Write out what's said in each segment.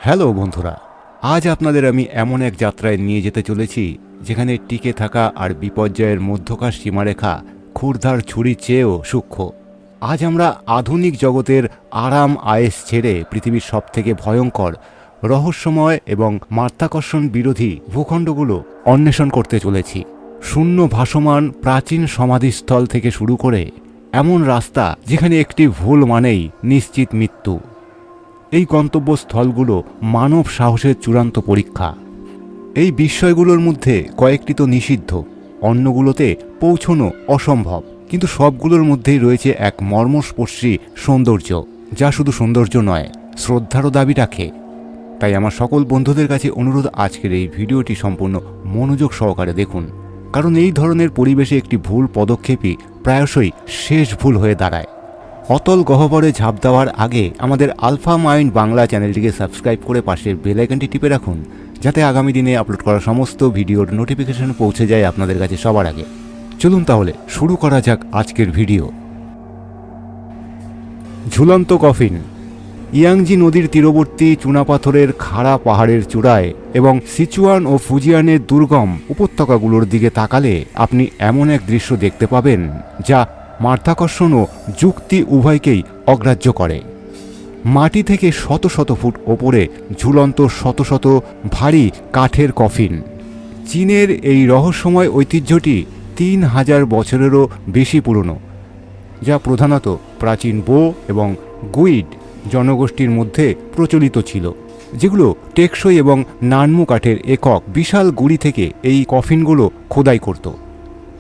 Hello বন্ধুরা, আজ আপনাদের আমি এমন এক যাত্রায় নিয়ে যেতে চলেছি যেখানে টিকে থাকা আর বিপর্যয়ের মধ্যকার সীমারেখা ক্ষুরধার ছুরির চেয়েও সূক্ষ্ম। আজ আমরা আধুনিক জগতের আরাম আয়েস ছেড়ে পৃথিবীর সবথেকে ভয়ঙ্কর, রহস্যময় এবং মাধ্যাকর্ষণ বিরোধী ভূখণ্ডগুলো অন্বেষণ করতে চলেছি। শূন্য ভাসমান প্রাচীন সমাধিস্থল থেকে শুরু করে এমন রাস্তা যেখানে একটি ভুল মানেই নিশ্চিত মৃত্যু। এই গন্তব্যস্থলগুলো মানব সাহসের চূড়ান্ত পরীক্ষা। এই বিস্ময়গুলোর মধ্যে কয়েকটি তো নিষিদ্ধ, অন্যগুলোতে পৌঁছনো অসম্ভব, কিন্তু সবগুলোর মধ্যেই রয়েছে এক মর্মস্পর্শী সৌন্দর্য, যা শুধু সৌন্দর্য নয়, শ্রদ্ধারও দাবি রাখে। তাই আমার সকল বন্ধুদের কাছে অনুরোধ, আজকের এই ভিডিওটি সম্পূর্ণ মনোযোগ সহকারে দেখুন, কারণ এই ধরনের পরিবেশে একটি ভুল পদক্ষেপই প্রায়শই শেষ ভুল হয়ে দাঁড়ায়। অতল গহ্বরে ঝাঁপ দেওয়ার আগে আমাদের আলফা মাইন্ড বাংলা চ্যানেলটিকে সাবস্ক্রাইব করে পাশের বেল আইকনটি টিপে রাখুন, যাতে আগামী দিনে আপলোড করা সমস্ত ভিডিওর নোটিফিকেশন পৌঁছে যায় আপনাদের কাছে সবার আগে। চলুন তাহলে শুরু করা যাক আজকের ভিডিও। ঝুলন্ত কফিন। ইয়াংজি নদীর তীরবর্তী চুনাপাথরের খাড়া পাহাড়ের চূড়ায় এবং সিচুয়ান ও ফুজিয়ানের দুর্গম উপত্যকাগুলোর দিকে তাকালে আপনি এমন এক দৃশ্য দেখতে পাবেন যা মাধ্যাকর্ষণ ও যুক্তি উভয়কেই অগ্রাহ্য করে। মাটি থেকে শত শত ফুট ওপরে ঝুলন্ত শত শত ভারী কাঠের কফিন। চীনের এই রহস্যময় ঐতিহ্যটি 3000 বছরেরও বেশি পুরনো, যা প্রধানত প্রাচীন বো এবং গুইড জনগোষ্ঠীর মধ্যে প্রচলিত ছিল, যেগুলো টেকসই এবং নানমু কাঠের একক বিশাল গুড়ি থেকে এই কফিনগুলো খোদাই করত।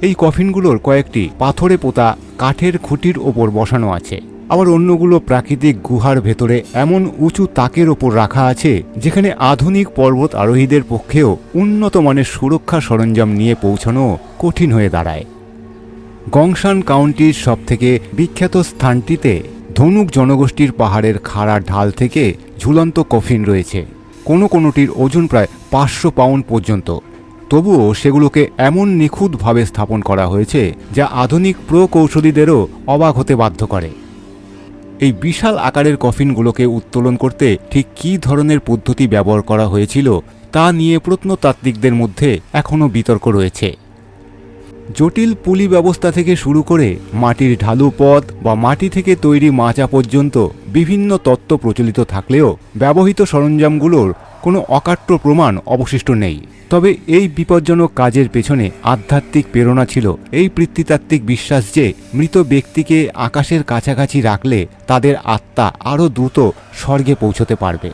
এই কফিনগুলোর কয়েকটি পাথরে পোতা কাঠের খুঁটির ওপর বসানো আছে, আবার অন্যগুলো প্রাকৃতিক গুহার ভেতরে এমন উঁচু তাকের ওপর রাখা আছে যেখানে আধুনিক পর্বত আরোহীদের পক্ষেও উন্নত মানের সুরক্ষা সরঞ্জাম নিয়ে পৌঁছানো কঠিন হয়ে দাঁড়ায়। গংশান কাউন্টির সবথেকে বিখ্যাত স্থানটিতে ধনুক জনগোষ্ঠীর পাহাড়ের খাড়া ঢাল থেকে ঝুলন্ত কফিন রয়েছে। কোনোটির ওজন প্রায় 500 পাউন্ড পর্যন্ত। তবুও সেগুলোকে এমন নিখুঁতভাবে স্থাপন করা হয়েছে যা আধুনিক প্রকৌশলীদেরও অবাক হতে বাধ্য করে। এই বিশাল আকারের কফিনগুলোকে উত্তোলন করতে ঠিক কী ধরনের পদ্ধতি ব্যবহার করা হয়েছিল তা নিয়ে প্রত্নতাত্ত্বিকদের মধ্যে এখনও বিতর্ক রয়েছে। জটিল পুলি ব্যবস্থা থেকে শুরু করে মাটির ঢালু পথ বা মাটি থেকে তৈরি মাচা পর্যন্ত বিভিন্ন তত্ত্ব প্রচলিত থাকলেও ব্যবহৃত সরঞ্জামগুলোর কোনো অকাট্য প্রমাণ অবশিষ্ট নেই। তবে এই বিপজ্জনক কাজের পেছনে আধ্যাত্মিক প্রেরণা ছিল এই প্রত্নতাত্ত্বিক বিশ্বাস যে মৃত ব্যক্তিকে আকাশের কাছাকাছি রাখলে তাদের আত্মা আরও দ্রুত স্বর্গে পৌঁছতে পারবে।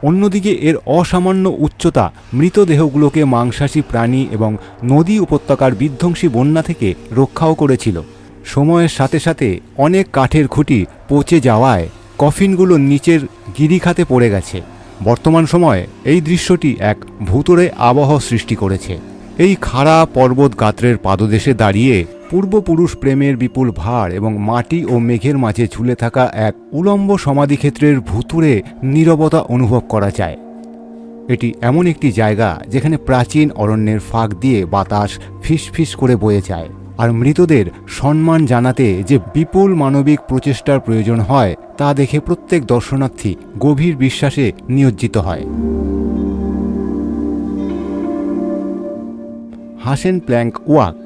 অন্যদিকে এর অসামান্য উচ্চতা মৃতদেহগুলোকে মাংসাশী প্রাণী এবং নদী উপত্যকার বিধ্বংসী বন্যা থেকে রক্ষাও করেছিল। সময়ের সাথে সাথে অনেক কাঠের খুঁটি পচে যাওয়ায় কফিনগুলো নিচের গিরিখাতে পড়ে গেছে। বর্তমান সময়ে এই দৃশ্যটি এক ভূতুড়ে আবহ সৃষ্টি করেছে। এই খাড়া পর্বত গাত্রের পাদদেশে দাঁড়িয়ে পূর্বপুরুষ প্রেমের বিপুল ভার এবং মাটি ও মেঘের মাঝে ঝুলে থাকা এক উলম্ব সমাধিক্ষেত্রের ভূতুড়ে নীরবতা অনুভব করা যায়। এটি এমন একটি জায়গা যেখানে প্রাচীন অরণ্যের ফাঁক দিয়ে বাতাস ফিসফিস করে বয়ে যায়, আর মৃতদের সম্মান জানাতে যে বিপুল মানবিক প্রচেষ্টার প্রয়োজন হয় তা দেখে প্রত্যেক দর্শনার্থী গভীর বিশ্বাসে নিমজ্জিত হয়। হাসেন প্ল্যাঙ্ক ওয়াক।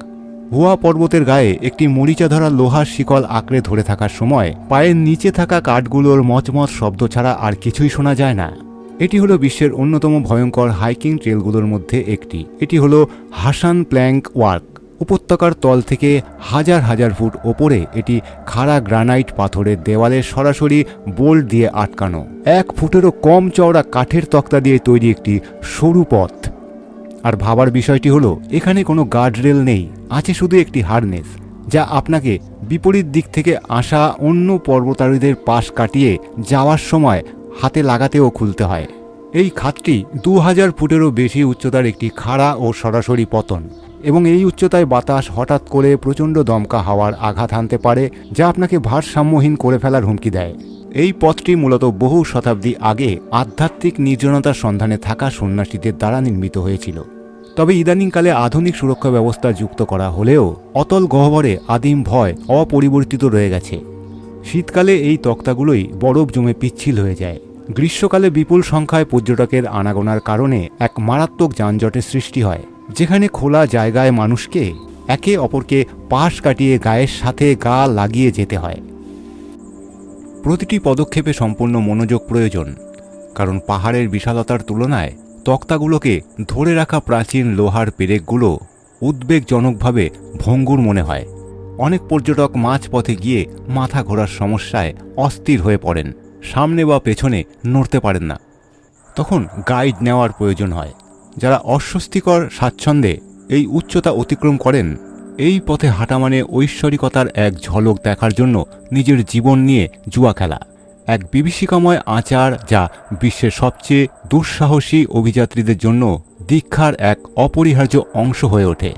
হুয়া পর্বতের গায়ে একটি মরিচা ধরা লোহার শিকল আঁকড়ে ধরে থাকার সময় পায়ের নিচে থাকা কাঠগুলোর মচমচ শব্দ ছাড়া আর কিছুই শোনা যায় না। এটি হলো বিশ্বের অন্যতম ভয়ঙ্কর হাইকিং ট্রেলগুলোর মধ্যে একটি। এটি হলো হাসান প্ল্যাঙ্ক ওয়াক। উপত্যকার তল থেকে হাজার হাজার ফুট ওপরে এটি খাড়া গ্রানাইট পাথরের দেওয়ালে সরাসরি বোল্ট দিয়ে আটকানো 1 ফুটেরও কম চওড়া কাঠের তক্তা দিয়ে তৈরি একটি সরু পথ। আর ভাবার বিষয়টি হলো এখানে কোনো গার্ডরেল নেই, আছে শুধু একটি হারনেস, যা আপনাকে বিপরীত দিক থেকে আসা অন্য পর্বতারোহীদের পাশ কাটিয়ে যাওয়ার সময় হাতে লাগাতেও খুলতে হয়। এই খাতটি 2000 ফুটেরও বেশি উচ্চতার একটি খাড়া ও সরাসরি পতন, এবং এই উচ্চতায় বাতাস হঠাৎ করে প্রচণ্ড দমকা হাওয়ার আঘাত হানতে পারে, যা আপনাকে ভারসাম্যহীন করে ফেলার হুমকি দেয়। এই পথটি মূলত বহু শতাব্দী আগে আধ্যাত্মিক নির্জনতার সন্ধানে থাকা সন্ন্যাসীদের দ্বারা নির্মিত হয়েছিল। তবে ইদানিংকালে আধুনিক সুরক্ষা ব্যবস্থা যুক্ত করা হলেও অতল গহ্বরে আদিম ভয় অপরিবর্তিত রয়ে গেছে। শীতকালে এই তক্তাগুলোই বরফ জমে পিচ্ছিল হয়ে যায়, গ্রীষ্মকালে বিপুল সংখ্যায় পর্যটকের আনাগোনার কারণে এক মারাত্মক যানজটের সৃষ্টি হয়, যেখানে খোলা জায়গায় মানুষকে একে অপরকে পাশ কাটিয়ে গায়ের সাথে গা লাগিয়ে যেতে হয়। প্রতিটি পদক্ষেপে সম্পূর্ণ মনোযোগ প্রয়োজন, কারণ পাহাড়ের বিশালতার তুলনায় তক্তাগুলোকে ধরে রাখা প্রাচীন লোহার পেরেকগুলো উদ্বেগজনকভাবে ভঙ্গুর মনে হয়। অনেক পর্যটক মাঝপথে গিয়ে মাথা ঘোরার সমস্যায় অস্থির হয়ে পড়েন, সামনে বা পেছনে নড়তে পারেন না। তখন গাইড নেওয়ার প্রয়োজন হয়। যারা অস্বস্তিকর স্বাচ্ছন্দ্যে এই উচ্চতা অতিক্রম করেন, এই পথে হাঁটা মানে ঐশ্বরিকতার এক ঝলক দেখার জন্য নিজের জীবন নিয়ে জুয়া খেলা, এক বিভীষিকাময় আচার যা বিশ্বের সবচেয়ে দুঃসাহসী অভিযাত্রীদের জন্য দীক্ষার এক অপরিহার্য অংশ হয়ে ওঠে।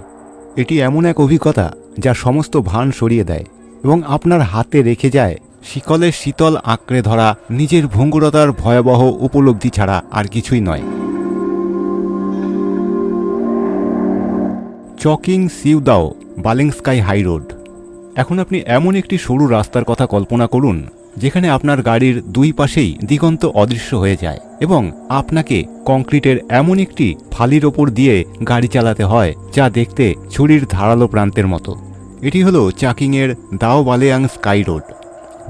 এটি এমন এক অভিজ্ঞতা যা সমস্ত ভান সরিয়ে দেয় এবং আপনার হাতে রেখে যায় শিকলের শীতল আঁকড়ে ধরা নিজের ভঙ্গুরতার ভয়াবহ উপলব্ধি ছাড়া আর কিছুই নয়। চকিং সিউদাও বালেংস্কাই হাই রোড। এখন আপনি এমন একটি সরু রাস্তার কথা কল্পনা করুন যেখানে আপনার গাড়ির দুই পাশেই দিগন্ত অদৃশ্য হয়ে যায় এবং আপনাকে কংক্রিটের এমন একটি ফালির ওপর দিয়ে গাড়ি চালাতে হয় যা দেখতে ছুরির ধারালো প্রান্তের মতো। এটি হলো চাকিংয়ের দাও বালেয়াং স্কাই রোড।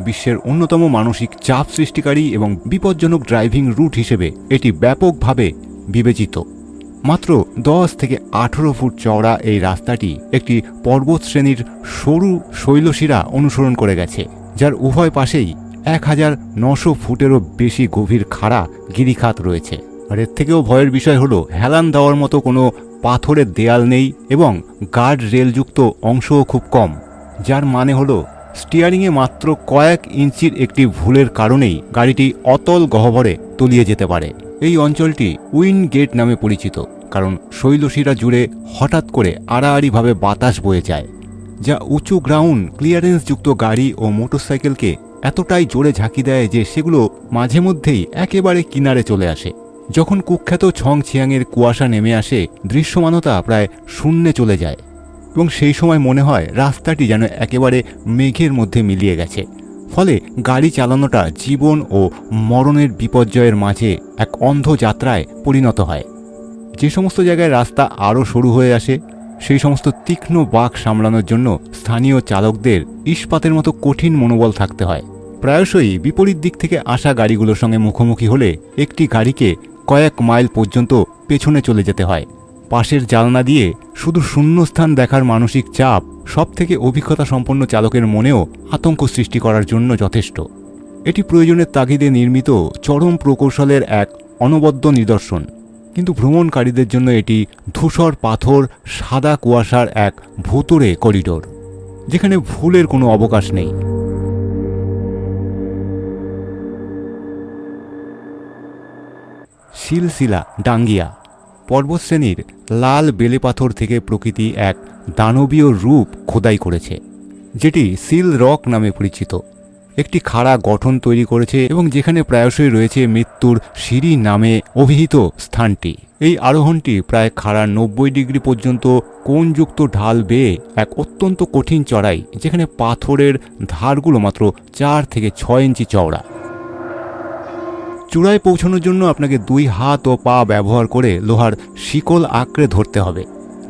বিশ্বের অন্যতম মানসিক চাপ সৃষ্টিকারী এবং বিপজ্জনক ড্রাইভিং রুট হিসেবে এটি ব্যাপকভাবে বিবেচিত। মাত্র 10 থেকে 18 ফুট চওড়া এই রাস্তাটি একটি পর্বতশ্রেণীর সরু শৈলশিরা অনুসরণ করে গেছে, যার উভয় পাশেই 1900 ফুটেরও বেশি গভীর খাড়া গিরিখাত রয়েছে। আর এর থেকেও ভয়ের বিষয় হলো হেলান দেওয়ার মতো কোনো পাথরের দেয়াল নেই এবং গার্ড রেলযুক্ত অংশও খুব কম, যার মানে হলো স্টিয়ারিংয়ে মাত্র কয়েক ইঞ্চির একটি ভুলের কারণেই গাড়িটি অতল গহ্বরে তলিয়ে যেতে পারে। এই অঞ্চলটি উইন্ড গেট নামে পরিচিত, কারণ শৈলশিরা জুড়ে হঠাৎ করে আড়াআড়িভাবে বাতাস বয়ে যায়, যা উঁচু গ্রাউন্ড ক্লিয়ারেন্সযুক্ত গাড়ি ও মোটরসাইকেলকে এতটাই জোরে ঝাঁকি দেয় যে সেগুলো মাঝে মধ্যেই একেবারে কিনারে চলে আসে। যখন কুখ্যাত ছং ছিয়াংয়ের কুয়াশা নেমে আসে, দৃশ্যমানতা প্রায় শূন্যে চলে যায় এবং সেই সময় মনে হয় রাস্তাটি যেন একেবারে মেঘের মধ্যে মিলিয়ে গেছে। ফলে গাড়ি চালানোটা জীবন ও মরণের বিপর্যয়ের মাঝে এক অন্ধ যাত্রায় পরিণত হয়। যে সমস্ত জায়গায় রাস্তা আরও সরু হয়ে আসে, সেই সমস্ত তীক্ষ্ণ বাঁক সামলানোর জন্য স্থানীয় চালকদের ইস্পাতের মতো কঠিন মনোবল থাকতে হয়। প্রায়শই বিপরীত দিক থেকে আসা গাড়িগুলোর সঙ্গে মুখোমুখি হলে একটি গাড়িকে কয়েক মাইল পর্যন্ত পেছনে চলে যেতে হয়। পাশের জানলা দিয়ে শুধু শূন্যস্থান দেখার মানসিক চাপ সবথেকে অভিজ্ঞতা সম্পন্ন চালকের মনেও আতঙ্ক সৃষ্টি করার জন্য যথেষ্ট। এটি প্রয়োজনের তাগিদে নির্মিত চরম প্রকৌশলের এক অনবদ্য নিদর্শন, কিন্তু ভ্রমণকারীদের জন্য এটি ধূসর পাথর, সাদা কুয়াশার এক ভুতুড়ে করিডোর, যেখানে ভুলের কোনো অবকাশ নেই। সিলসিলা ডাঙ্গিয়া পর্বতশ্রেণীর লাল বেলেপাথর থেকে প্রকৃতি এক দানবীয় রূপ খোদাই করেছে, যেটি সিল রক নামে পরিচিত। একটি খাড়া গঠন তৈরি করেছে এবং যেখানে প্রায়শই রয়েছে মৃত্যুর সিঁড়ি নামে অভিহিত স্থানটি। এই আরোহণটি প্রায় খাড়া 90 ডিগ্রি পর্যন্ত কোণযুক্ত ঢাল বেয়ে এক অত্যন্ত কঠিন চড়াই, যেখানে পাথরের ধারগুলো মাত্র 4 থেকে 6 ইঞ্চি চওড়া। চূড়ায় পৌঁছানোর জন্য আপনাকে 2 হাত ও পা ব্যবহার করে লোহার শিকল আঁকড়ে ধরতে হবে,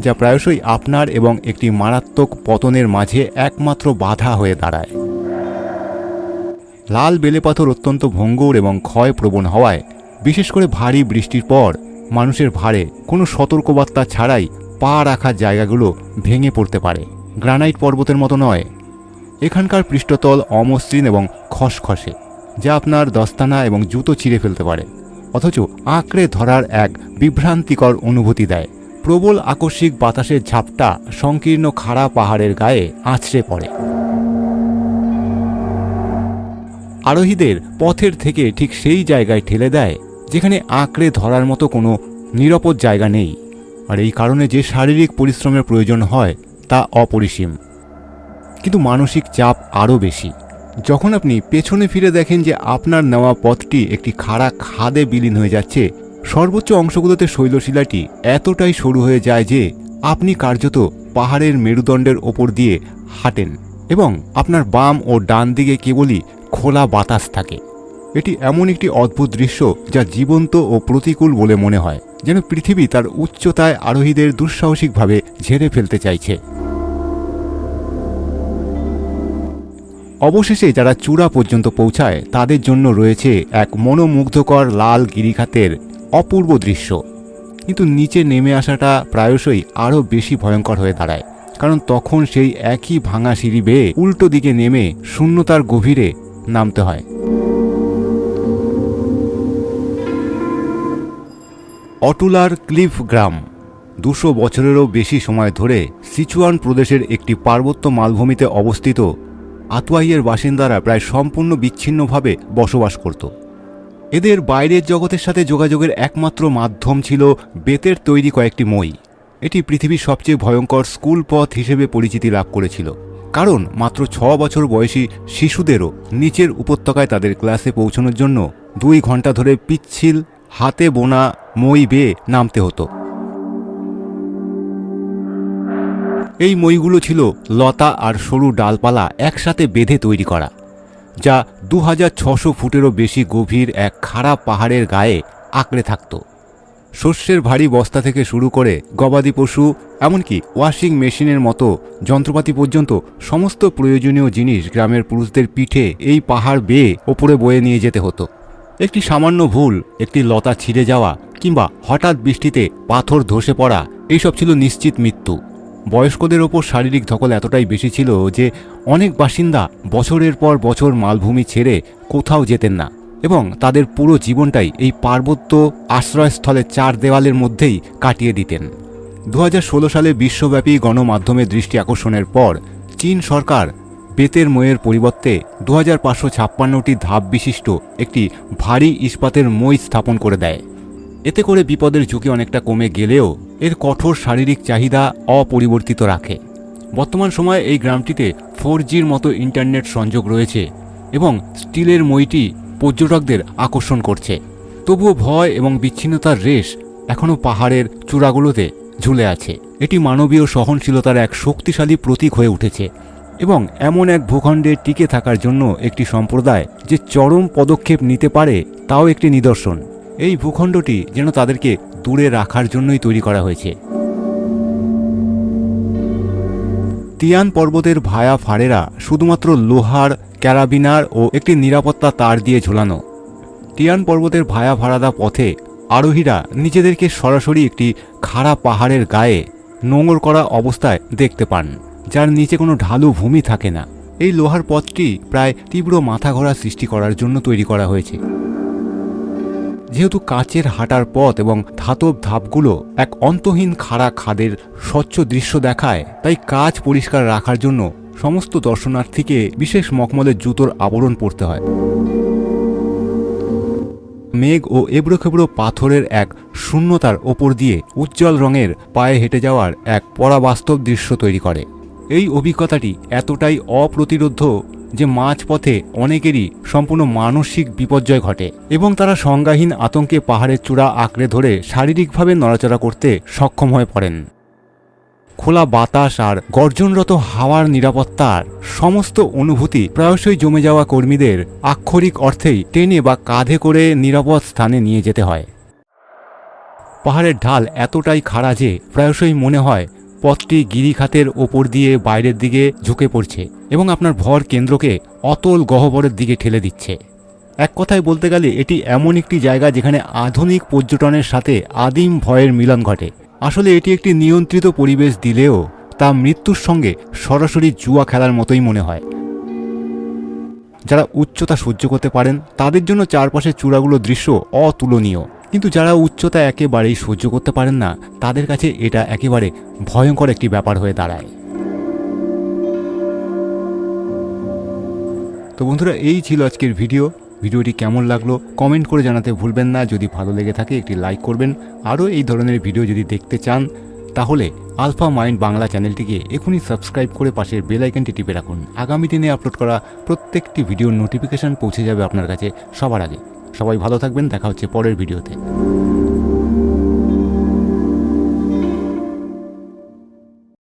যা প্রায়শই আপনার এবং একটি মারাত্মক পতনের মাঝে একমাত্র বাধা হয়ে দাঁড়ায়। লাল বেলেপাথর অত্যন্ত ভঙ্গুর এবং ক্ষয়প্রবণ হওয়ায়, বিশেষ করে ভারী বৃষ্টির পর মানুষের ভারে কোনো সতর্কবার্তা ছাড়াই পা রাখার জায়গাগুলো ভেঙে পড়তে পারে। গ্রানাইট পর্বতের মতো নয়, এখানকার পৃষ্ঠতল অমসৃণ এবং খসখসে, যা আপনার দস্তানা এবং জুতো ছিঁড়ে ফেলতে পারে, অথচ আঁকড়ে ধরার এক বিভ্রান্তিকর অনুভূতি দেয়। প্রবল আকস্মিক বাতাসের ঝাপটা সংকীর্ণ খাড়া পাহাড়ের গায়ে আছড়ে পড়ে, আরোহীদের পথের থেকে ঠিক সেই জায়গায় ঠেলে দেয় যেখানে আঁকড়ে ধরার মতো কোনো নিরাপদ জায়গা নেই। আর এই কারণে যে শারীরিক পরিশ্রমের প্রয়োজন হয় তা অপরিসীম, কিন্তু মানসিক চাপ আরও বেশি। যখন আপনি পেছনে ফিরে দেখেন যে আপনার নেওয়া পথটি একটি খাড়া খাদে বিলীন হয়ে যাচ্ছে, সর্বোচ্চ অংশগুলোতে শৈলশিলাটি এতটাই সরু হয়ে যায় যে আপনি কার্যত পাহাড়ের মেরুদণ্ডের ওপর দিয়ে হাঁটেন এবং আপনার বাম ও ডান দিকে কেবলই খোলা বাতাস থাকে। এটি এমন একটি অদ্ভুত দৃশ্য যা জীবন্ত ও প্রতিকূল বলে মনে হয়, যেন পৃথিবী তার উচ্চতায় আরোহীদের দুঃসাহসিকভাবে ঝেড়ে ফেলতে চাইছে। অবশেষে যারা চূড়া পর্যন্ত পৌঁছায় তাদের জন্য রয়েছে এক মনোমুগ্ধকর লাল গিরিখাতের অপূর্ব দৃশ্য। কিন্তু নিচে নেমে আসাটা প্রায়শই আরও বেশি ভয়ঙ্কর হয়ে দাঁড়ায়, কারণ তখন সেই একই ভাঙা সিঁড়ি বেয়ে উল্টো দিকে নেমে শূন্যতার গভীরে নামতে হয়। অটুলার ক্লিফ গ্রাম 200 বছরেরও বেশি সময় ধরে সিচুয়ান প্রদেশের একটি পার্বত্য মালভূমিতে অবস্থিত আতুয়াইয়ের বাসিন্দারা প্রায় সম্পূর্ণ বিচ্ছিন্নভাবে বসবাস করত। এদের বাইরের জগতের সাথে যোগাযোগের একমাত্র মাধ্যম ছিল বেতের তৈরি কয়েকটি মই। এটি পৃথিবীর সবচেয়ে ভয়ঙ্কর স্কুল পথ হিসেবে পরিচিতি লাভ করেছিল, কারণ মাত্র 6 বছর বয়সী শিশুদেরও নিচের উপত্যকায় তাদের ক্লাসে পৌঁছানোর জন্য 2 ঘন্টা ধরে পিচ্ছিল হাতে বোনা মই বেয়ে নামতে হতো। এই মইগুলো ছিল লতা আর সরু ডালপালা একসাথে বেঁধে তৈরি করা, যা 2600 ফুটেরও বেশি গভীর এক খাড়া পাহাড়ের গায়ে আঁকড়ে থাকত। শস্যের ভারী বস্তা থেকে শুরু করে গবাদি পশু, এমনকি ওয়াশিং মেশিনের মতো যন্ত্রপাতি পর্যন্ত সমস্ত প্রয়োজনীয় জিনিস গ্রামের পুরুষদের পিঠে এই পাহাড় বেয়ে ওপরে বয়ে নিয়ে যেতে হতো। একটি সামান্য ভুল, একটি লতা ছিঁড়ে যাওয়া কিংবা হঠাৎ বৃষ্টিতে পাথর ধসে পড়া, এইসব ছিল নিশ্চিত মৃত্যু। বয়স্কদের ওপর শারীরিক ধকল এতটাই বেশি ছিল যে অনেক বাসিন্দা বছরের পর বছর মালভূমি ছেড়ে কোথাও যেতেন না এবং তাদের পুরো জীবনটাই এই পার্বত্য আশ্রয়স্থলের 4 দেওয়ালের মধ্যেই কাটিয়ে দিতেন। 2016 সালে বিশ্বব্যাপী গণমাধ্যমের দৃষ্টি আকর্ষণের পর চীন সরকার বেতের মইয়ের পরিবর্তে 2556টি ধাপ বিশিষ্ট একটি ভারী ইস্পাতের মই স্থাপন করে দেয়। এতে করে বিপদের ঝুঁকি অনেকটা কমে গেলেও এর কঠোর শারীরিক চাহিদা অপরিবর্তিত রাখে। বর্তমান সময়ে এই গ্রামটিতে 4G'র মতো ইন্টারনেট সংযোগ রয়েছে এবং স্টিলের মইটি পর্যটকদের আকর্ষণ করছে। তবুও ভয় এবং বিচ্ছিন্নতার রেশ এখনও পাহাড়ের চূড়াগুলোতে ঝুলে আছে। এটি মানবীয় সহনশীলতার এক শক্তিশালী প্রতীক হয়ে উঠেছে এবং এমন এক ভূখণ্ডে টিকে থাকার জন্য একটি সম্প্রদায় যে চরম পদক্ষেপ নিতে পারে তাও একটি নিদর্শন। এই ভূখণ্ডটি যেন তাদেরকে দূরে রাখার জন্যই তৈরি করা হয়েছে। তিয়ান পর্বতের ভায়া ফাড়েরা শুধুমাত্র লোহার ক্যারাবিনার ও একটি নিরাপত্তা তার দিয়ে ঝোলানো। তিয়ান পর্বতের ভায়া ফাড়াদা পথে আরোহীরা নিজেদেরকে সরাসরি একটি খাড়া পাহাড়ের গায়ে নোঙর করা অবস্থায় দেখতে পান, যার নিচে কোনো ঢালু ভূমি থাকে না। এই লোহার পথটি প্রায় তীব্র মাথা ঘোরা সৃষ্টি করার জন্য তৈরি করা হয়েছে। যেহেতু কাচের হাঁটার পথ এবং ধাতব ধাপগুলো এক অন্তহীন খাড়া খাদের স্বচ্ছ দৃশ্য দেখায়, তাই কাচ পরিষ্কার রাখার জন্য সমস্ত দর্শনার্থীকে বিশেষ মখমলের জুতোর আবরণ পরতে হয়। মেঘ ও এবড়োখেবড়ো পাথরের এক শূন্যতার ওপর দিয়ে উজ্জ্বল রঙের পায়ে হেঁটে যাওয়ার এক পরাবাস্তব দৃশ্য তৈরি করে। এই অভিজ্ঞতাটি এতটাই অপ্রতিরোধ্য যে মাঝপথে অনেকেরই সম্পূর্ণ মানসিক বিপর্যয় ঘটে এবং তারা সংজ্ঞাহীন আতঙ্কে পাহাড়ের চূড়া আঁকড়ে ধরে শারীরিকভাবে নড়াচড়া করতে সক্ষম হয়ে পড়েন। খোলা বাতাস আর গর্জনরত হাওয়ার নিরাপত্তার সমস্ত অনুভূতি প্রায়শই জমে যাওয়া কর্মীদের আক্ষরিক অর্থেই টেনে বা কাঁধে করে নিরাপদ স্থানে নিয়ে যেতে হয়। পাহাড়ের ঢাল এতটাই খাড়া যে প্রায়শই মনে হয় পথটি গিরিখাতের ওপর দিয়ে বাইরের দিকে ঝুঁকে পড়ছে এবং আপনার ভর কেন্দ্রকে অতল গহ্বরের দিকে ঠেলে দিচ্ছে। এক কথায় বলতে গেলে এটি এমন একটি জায়গা যেখানে আধুনিক পর্যটনের সাথে আদিম ভয়ের মিলন ঘটে। আসলে এটি একটি নিয়ন্ত্রিত পরিবেশ দিলেও তা মৃত্যুর সঙ্গে সরাসরি জুয়া খেলার মতোই মনে হয়। যারা উচ্চতা সহ্য করতে পারেন তাদের জন্য চারপাশের চূড়াগুলোর দৃশ্য অতুলনীয়, কিন্তু যারা উচ্চতা একেবারেই সহ্য করতে পারেন না তাদের কাছে এটা একেবারে ভয়ঙ্কর একটি ব্যাপার হয়ে দাঁড়ায়। তো বন্ধুরা, এই ছিল আজকের ভিডিওটি কেমন লাগলো কমেন্ট করে জানাতে ভুলবেন না। যদি ভালো লেগে থাকে একটি লাইক করবেন। আরও এই ধরনের ভিডিও যদি দেখতে চান তাহলে আলফা মাইন্ড বাংলা চ্যানেলটিকে এখনই সাবস্ক্রাইব করে পাশের বেল আইকনটি টিপে রাখুন। আগামী দিনে আপলোড করা প্রত্যেকটি ভিডিওর নোটিফিকেশান পৌঁছে যাবে আপনার কাছে সবার আগে। সবাই ভালো থাকবেন, দেখা হচ্ছে পরের ভিডিওতে।